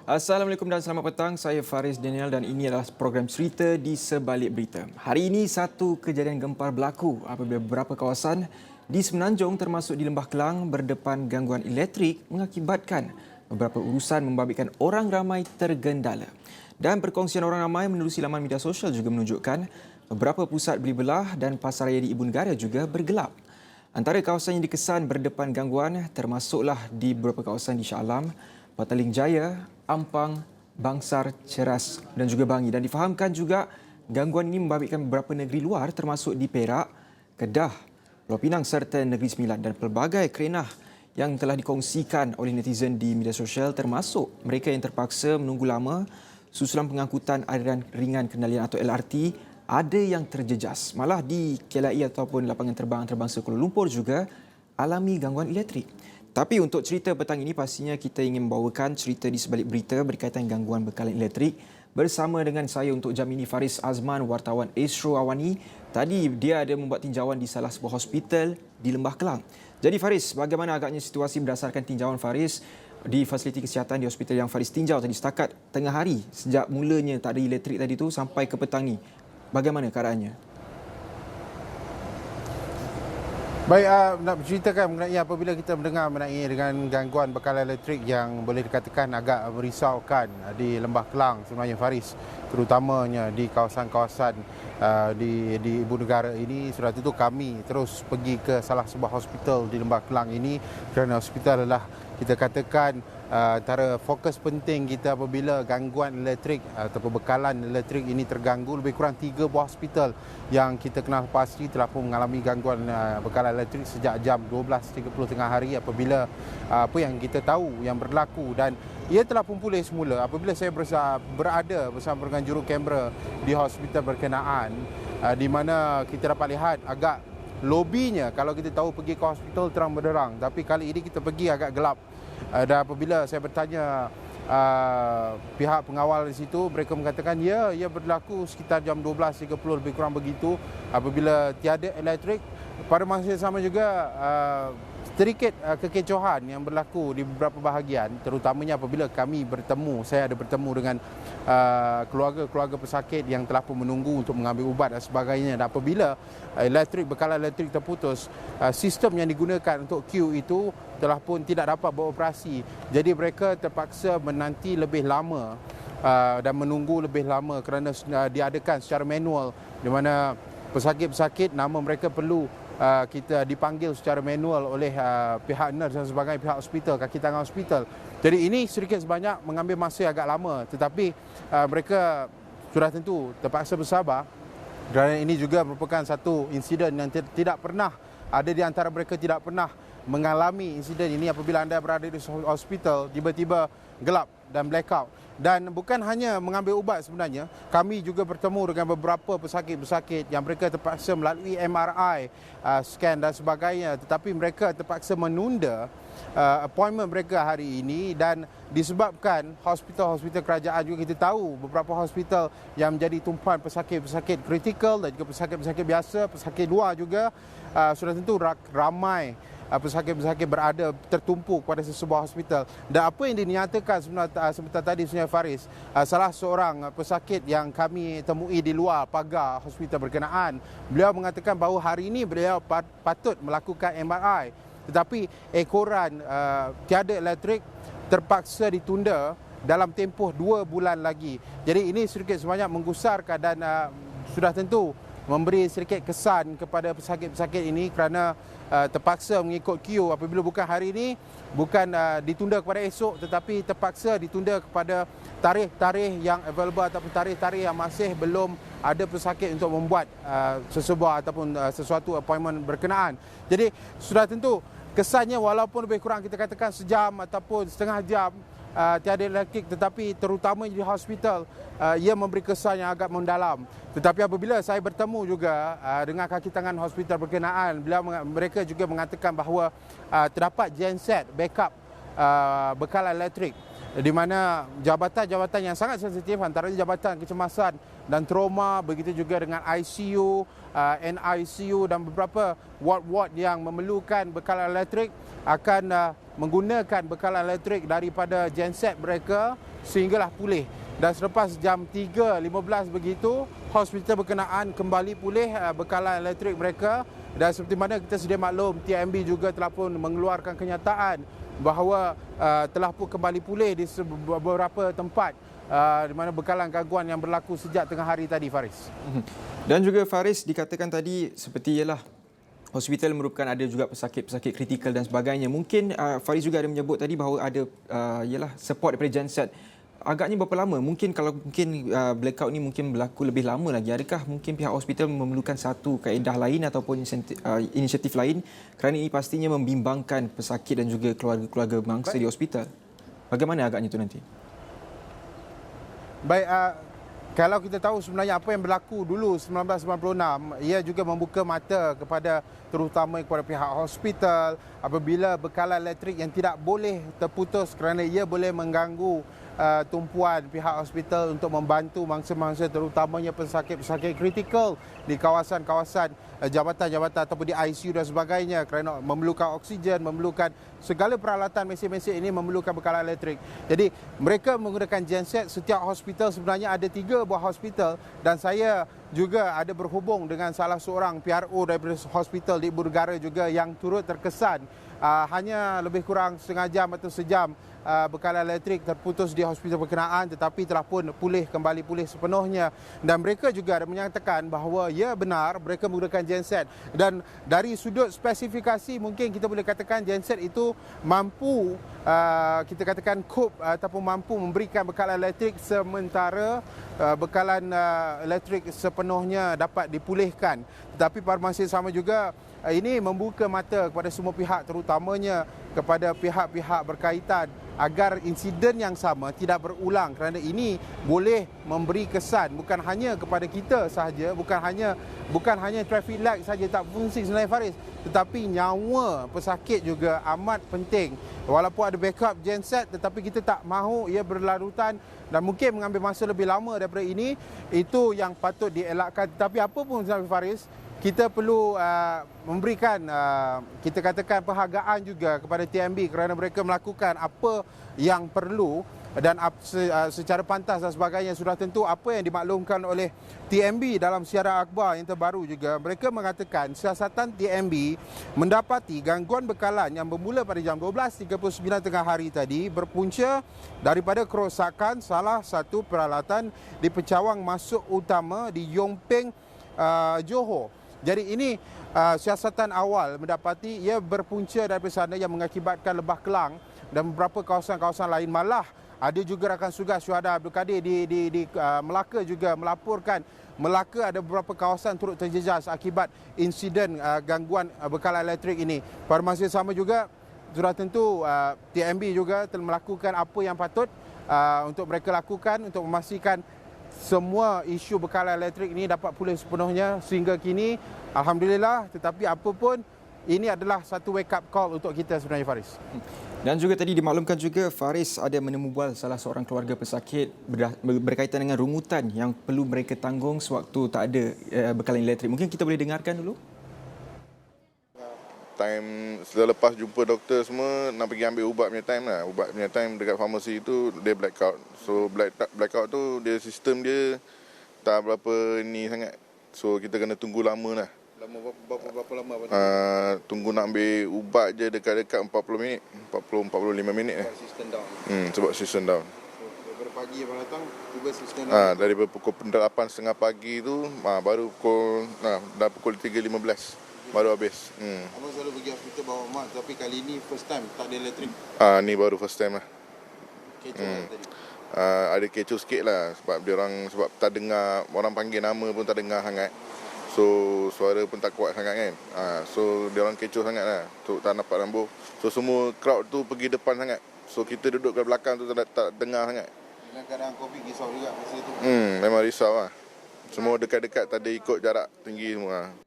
Assalamualaikum dan selamat petang. Saya Faris Daniel dan ini adalah program Cerita di Sebalik Berita. Hari ini satu kejadian gempar berlaku apabila beberapa kawasan di Semenanjung termasuk di Lembah Kelang berdepan gangguan elektrik mengakibatkan beberapa urusan membabitkan orang ramai tergendala. Dan perkongsian orang ramai menerusi laman media sosial juga menunjukkan beberapa pusat beli belah dan pasaraya di Ibu Negara juga bergelap. Antara kawasan yang dikesan berdepan gangguan termasuklah di beberapa kawasan di Shah Alam, Petaling Jaya, Ampang, Bangsar, Ceras dan juga Bangi. Dan difahamkan juga gangguan ini membabitkan beberapa negeri luar termasuk di Perak, Kedah, Pulau Pinang serta Negeri Sembilan. Dan pelbagai kerenah yang telah dikongsikan oleh netizen di media sosial termasuk mereka yang terpaksa menunggu lama susulan pengangkutan aliran ringan kendalian atau LRT ada yang terjejas. Malah di KLIA ataupun lapangan terbang antarabangsa Kuala Lumpur juga alami gangguan elektrik. Tapi untuk cerita petang ini pastinya kita ingin membawakan cerita di sebalik berita berkaitan gangguan bekalan elektrik bersama dengan saya untuk jam ini Faris Azman, wartawan Astro Awani. Tadi dia ada membuat tinjauan di salah sebuah hospital di Lembah Kelang. Jadi Faris, bagaimana agaknya situasi berdasarkan tinjauan Faris di fasiliti kesihatan di hospital yang Faris tinjau tadi setakat tengah hari sejak mulanya tak ada elektrik tadi tu sampai ke petang ni? Bagaimana keadaannya? Baik, nak berceritakan mengenai apabila kita mendengar mengenai dengan gangguan bekalan elektrik yang boleh dikatakan agak merisaukan di Lembah Kelang sebenarnya Faris, terutamanya di kawasan-kawasan di Ibu Negara ini. Sudah tentu kami terus pergi ke salah sebuah hospital di Lembah Kelang ini kerana hospital adalah kita katakan antara fokus penting kita apabila gangguan elektrik ataupun bekalan elektrik ini terganggu. Lebih kurang 3 buah hospital yang kita kenal pasti telah pun mengalami gangguan bekalan elektrik sejak jam 12.30 tengah hari apabila apa yang kita tahu yang berlaku, dan ia telah pun pulih semula apabila saya berada bersama dengan juru kamera di hospital berkenaan, di mana kita dapat lihat agak lobinya. Kalau kita tahu pergi ke hospital terang benderang, tapi kali ini kita pergi agak gelap. Dan apabila saya bertanya pihak pengawal di situ, mereka mengatakan ia berlaku sekitar jam 12.30 lebih kurang begitu apabila tiada elektrik. Pada masa yang sama juga sedikit kekecohan yang berlaku di beberapa bahagian, terutamanya apabila saya ada bertemu dengan keluarga-keluarga pesakit yang telah pun menunggu untuk mengambil ubat dan sebagainya. Dan apabila bekalan elektrik terputus, sistem yang digunakan untuk queue itu telah pun tidak dapat beroperasi. Jadi mereka terpaksa menanti lebih lama dan menunggu lebih lama kerana diadakan secara manual, di mana pesakit-pesakit nama mereka perlu kita dipanggil secara manual oleh pihak nurse dan sebagainya, pihak hospital, kaki tangan hospital. Jadi ini sedikit sebanyak mengambil masa agak lama, tetapi mereka sudah tentu terpaksa bersabar kerana ini juga merupakan satu insiden yang tidak pernah ada di antara mereka tidak pernah mengalami insiden ini apabila anda berada di hospital tiba-tiba gelap dan blackout. Dan bukan hanya mengambil ubat, sebenarnya kami juga bertemu dengan beberapa pesakit-pesakit yang mereka terpaksa melalui MRI, scan dan sebagainya, tetapi mereka terpaksa menunda appointment mereka hari ini. Dan disebabkan hospital-hospital kerajaan juga kita tahu beberapa hospital yang menjadi tumpuan pesakit-pesakit kritikal dan juga pesakit-pesakit biasa, pesakit luar juga, sudah tentu ramai pesakit-pesakit berada tertumpuk pada sebuah hospital. Dan apa yang dinyatakan sebentar tadi sebenarnya Faris, salah seorang pesakit yang kami temui di luar pagar hospital berkenaan, beliau mengatakan bahawa hari ini beliau patut melakukan MRI, tetapi ekoran tiada elektrik terpaksa ditunda dalam tempoh 2 bulan lagi. Jadi ini sedikit sebanyak menggusarkan dan sudah tentu memberi sedikit kesan kepada pesakit-pesakit ini kerana terpaksa mengikut queue apabila bukan hari ini, bukan ditunda kepada esok, tetapi terpaksa ditunda kepada tarikh-tarikh yang available ataupun tarikh-tarikh yang masih belum ada pesakit untuk membuat sesuatu appointment berkenaan. Jadi sudah tentu kesannya walaupun lebih kurang kita katakan sejam ataupun setengah jam tiada elektrik, tetapi terutama di hospital ia memberi kesan yang agak mendalam. Tetapi apabila saya bertemu juga dengan kaki tangan hospital berkenaan, mereka juga mengatakan bahawa terdapat genset backup bekalan elektrik, di mana jabatan-jabatan yang sangat sensitif antaranya jabatan kecemasan dan trauma, begitu juga dengan ICU, NICU dan beberapa ward-ward yang memerlukan bekalan elektrik akan menggunakan bekalan elektrik daripada genset mereka sehinggalah pulih. Dan selepas jam 3.15 begitu, hospital berkenaan kembali pulih bekalan elektrik mereka. Dan seperti mana kita sedia maklum, TMB juga telah pun mengeluarkan kenyataan bahawa telah pun kembali pulih di beberapa tempat di mana bekalan gangguan yang berlaku sejak tengah hari tadi, Faris. Dan juga Faris, dikatakan tadi seperti ialah hospital merupakan ada juga pesakit-pesakit kritikal dan sebagainya. Mungkin Faris juga ada menyebut tadi bahawa ada ialah support daripada genset. Agaknya berapa lama? Mungkin kalau blackout ni mungkin berlaku lebih lama lagi. Adakah mungkin pihak hospital memerlukan satu kaedah lain ataupun inisiatif lain, kerana ini pastinya membimbangkan pesakit dan juga keluarga-keluarga mangsa di hospital. Bagaimana agaknya itu nanti? Baik, kalau kita tahu sebenarnya apa yang berlaku dulu 1996, ia juga membuka mata terutama kepada pihak hospital apabila bekalan elektrik yang tidak boleh terputus kerana ia boleh mengganggu tumpuan pihak hospital untuk membantu mangsa-mangsa terutamanya pesakit-pesakit kritikal di kawasan-kawasan jabatan-jabatan ataupun di ICU dan sebagainya, kerana memerlukan oksigen, memerlukan segala peralatan mesin-mesin ini memerlukan bekalan elektrik. Jadi mereka menggunakan genset. Setiap hospital sebenarnya ada 3 buah hospital, dan saya juga ada berhubung dengan salah seorang PRO daripada hospital di Ibu Negara juga yang turut terkesan hanya lebih kurang setengah jam atau sejam bekalan elektrik terputus di hospital berkenaan, tetapi telah pun kembali pulih sepenuhnya. Dan mereka juga ada menyatakan bahawa ya benar mereka menggunakan genset, dan dari sudut spesifikasi mungkin kita boleh katakan genset itu mampu kita katakan cope ataupun mampu memberikan bekalan elektrik sementara bekalan elektrik sepenuhnya dapat dipulihkan. Tetapi pada masa yang sama juga ini membuka mata kepada semua pihak, terutamanya kepada pihak-pihak berkaitan agar insiden yang sama tidak berulang, kerana ini boleh memberi kesan bukan hanya kepada kita sahaja, bukan hanya traffic light saja tak fungsi sebenarnya, Faris, tetapi nyawa pesakit juga amat penting. Walaupun ada backup genset, tetapi kita tak mahu ia berlarutan dan mungkin mengambil masa lebih lama daripada ini. Itu yang patut dielakkan. Tetapi apa pun sebenarnya, Faris, kita perlu memberikan kita katakan penghargaan juga kepada TMB kerana mereka melakukan apa yang perlu dan secara pantas dan sebagainya. Sudah tentu apa yang dimaklumkan oleh TMB dalam siaran akhbar yang terbaru juga, mereka mengatakan siasatan TMB mendapati gangguan bekalan yang bermula pada jam 12.39 tengah hari tadi berpunca daripada kerosakan salah satu peralatan di pencawang masuk utama di Yong Peng, Johor. Jadi ini siasatan awal mendapati ia berpunca daripada sana yang mengakibatkan Lebah Kelang dan beberapa kawasan-kawasan lain. Malah ada juga rakan tugas Syuhada Abdul Kadir di Melaka juga melaporkan Melaka ada beberapa kawasan turut terjejas akibat insiden gangguan bekalan elektrik ini. Pada masa yang sama juga sudah tentu TMB juga telah melakukan apa yang patut untuk mereka lakukan untuk memastikan semua isu bekalan elektrik ini dapat pulih sepenuhnya sehingga kini, alhamdulillah. Tetapi apa pun, ini adalah satu wake up call untuk kita sebenarnya, Faris. Dan juga tadi dimaklumkan juga Faris ada menemubual salah seorang keluarga pesakit berkaitan dengan rungutan yang perlu mereka tanggung sewaktu tak ada bekalan elektrik. Mungkin kita boleh dengarkan dulu. Time setelah lepas jumpa doktor semua nak pergi ambil ubat punya time lah. Ubat punya time dekat farmasi tu dia blackout. So blackout tu dia sistem dia tak berapa ni sangat. So kita kena tunggu lama lah. Berapa lama? Tunggu nak ambil ubat je dekat-dekat 40 minit. 40-45 minit lah. Sistem down. Sebab sistem down. Daripada pagi yang datang, tiba sistem down. Daripada pukul 8.30 pagi tu baru dah pukul 3.15. Baru habis. Abang selalu pergi hospital bawa mak, tapi kali ni first time tak ada elektrik. Ni baru first time lah. Kecoh tadi. Ada kecoh sikit lah sebab tak dengar, orang panggil nama pun tak dengar sangat. So suara pun tak kuat sangat kan. So diorang kecoh sangat lah. So tak nampak lampu. So semua crowd tu pergi depan sangat. So kita duduk kat belakang tu tak dengar sangat. Dengan keadaan COVID risau juga masa tu. Memang risau lah. Semua dekat-dekat tak ada ikut jarak tinggi semua.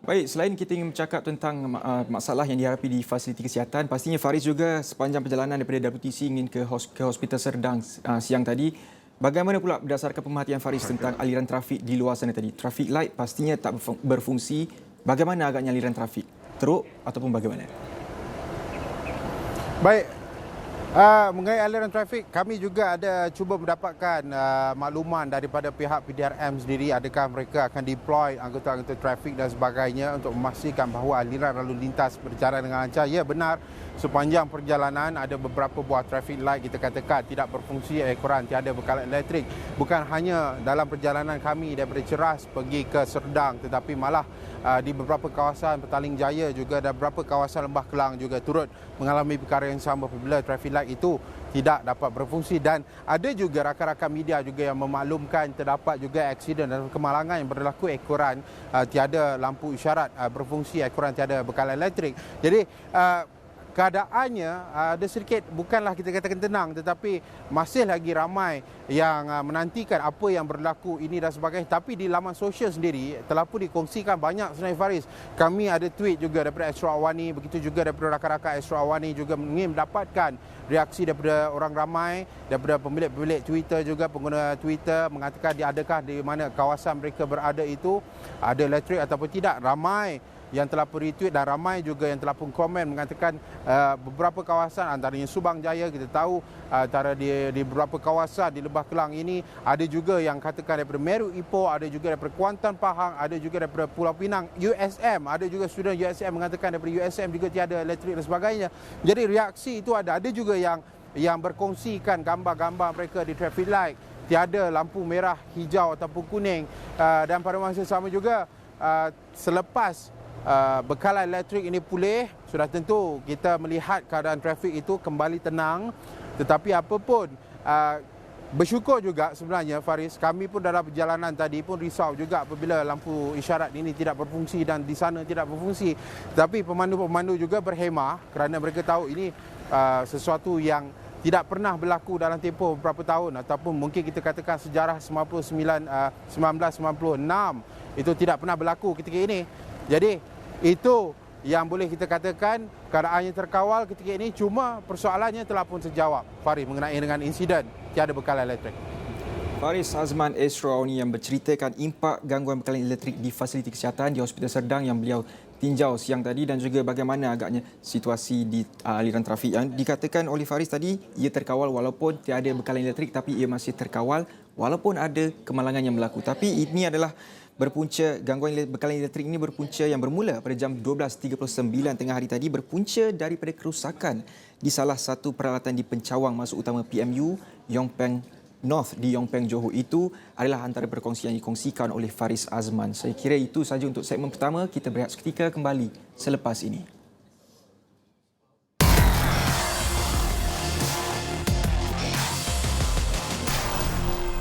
Baik, selain kita ingin bercakap tentang masalah yang dihadapi di fasiliti kesihatan, pastinya Faris juga sepanjang perjalanan daripada WTC ingin ke Hospital Serdang siang tadi. Bagaimana pula berdasarkan pemerhatian Faris tentang aliran trafik di luar sana tadi? Traffic light pastinya tak berfungsi. Bagaimana agaknya aliran trafik? Teruk ataupun bagaimana? Baik, mengenai aliran trafik, kami juga ada cuba mendapatkan makluman daripada pihak PDRM sendiri, adakah mereka akan deploy anggota-anggota trafik dan sebagainya untuk memastikan bahawa aliran lalu lintas berjalan dengan lancar. Ya, benar, sepanjang perjalanan ada beberapa buah traffic light kita katakan tidak berfungsi, kurang tiada bekalan elektrik. Bukan hanya dalam perjalanan kami daripada Ceras pergi ke Serdang, tetapi malah di beberapa kawasan Petaling Jaya juga dan beberapa kawasan Lembah Kelang juga turut mengalami perkara yang sama apabila traffic light itu tidak dapat berfungsi. Dan ada juga rakan-rakan media juga yang memaklumkan terdapat juga aksiden dan kemalangan yang berlaku ekoran tiada lampu isyarat berfungsi, ekoran tiada bekalan elektrik. Jadi keadaannya ada sedikit, bukanlah kita katakan tenang, tetapi masih lagi ramai yang menantikan apa yang berlaku ini dan sebagainya. Tapi di laman sosial sendiri telah pun dikongsikan banyak sebenarnya, Faris. Kami ada tweet juga daripada Astro Awani, begitu juga daripada rakan-rakan Astro Awani juga ingin mendapatkan reaksi daripada orang ramai, daripada pemilik-pemilik Twitter juga, pengguna Twitter mengatakan adakah di mana kawasan mereka berada itu ada elektrik ataupun tidak. Ramai yang telah pun retweet dan ramai juga yang telah pun komen mengatakan beberapa kawasan antaranya Subang Jaya, kita tahu antara di beberapa kawasan di Lembah Kelang ini ada juga yang katakan daripada Meru Ipoh, ada juga daripada Kuantan Pahang, ada juga daripada Pulau Pinang, USM, ada juga student USM mengatakan daripada USM juga tiada elektrik dan sebagainya. Jadi reaksi itu ada juga yang berkongsikan gambar-gambar mereka di traffic light tiada lampu merah, hijau ataupun kuning, dan pada masa sama juga selepas bekalan elektrik ini pulih, sudah tentu kita melihat keadaan trafik itu kembali tenang. Tetapi apapun, bersyukur juga sebenarnya, Faris, kami pun dalam perjalanan tadi pun risau juga apabila lampu isyarat ini tidak berfungsi dan di sana tidak berfungsi. Tapi pemandu-pemandu juga berhemah kerana mereka tahu ini sesuatu yang tidak pernah berlaku dalam tempoh beberapa tahun, ataupun mungkin kita katakan sejarah 1996 itu tidak pernah berlaku ketika ini. Jadi itu yang boleh kita katakan keadaannya terkawal ketika ini. Cuma persoalannya telah pun terjawab, Farid, mengenai dengan insiden tiada bekalan elektrik. Faris Azman Esrauni yang berceritakan impak gangguan bekalan elektrik di fasiliti kesihatan di Hospital Serdang yang beliau tinjau siang tadi, dan juga bagaimana agaknya situasi di aliran trafik yang dikatakan oleh Faris tadi, ia terkawal walaupun tiada bekalan elektrik, tapi ia masih terkawal walaupun ada kemalangan yang berlaku. Tapi ini adalah berpunca, gangguan bekalan elektrik ini berpunca yang bermula pada jam 12.39 tengah hari tadi, berpunca daripada kerusakan di salah satu peralatan di pencawang masuk utama PMU Yongpeng North di Yongpeng, Johor. Itu adalah antara perkongsian yang dikongsikan oleh Faris Azman. Saya kira itu sahaja untuk segmen pertama. Kita berehat seketika, kembali selepas ini.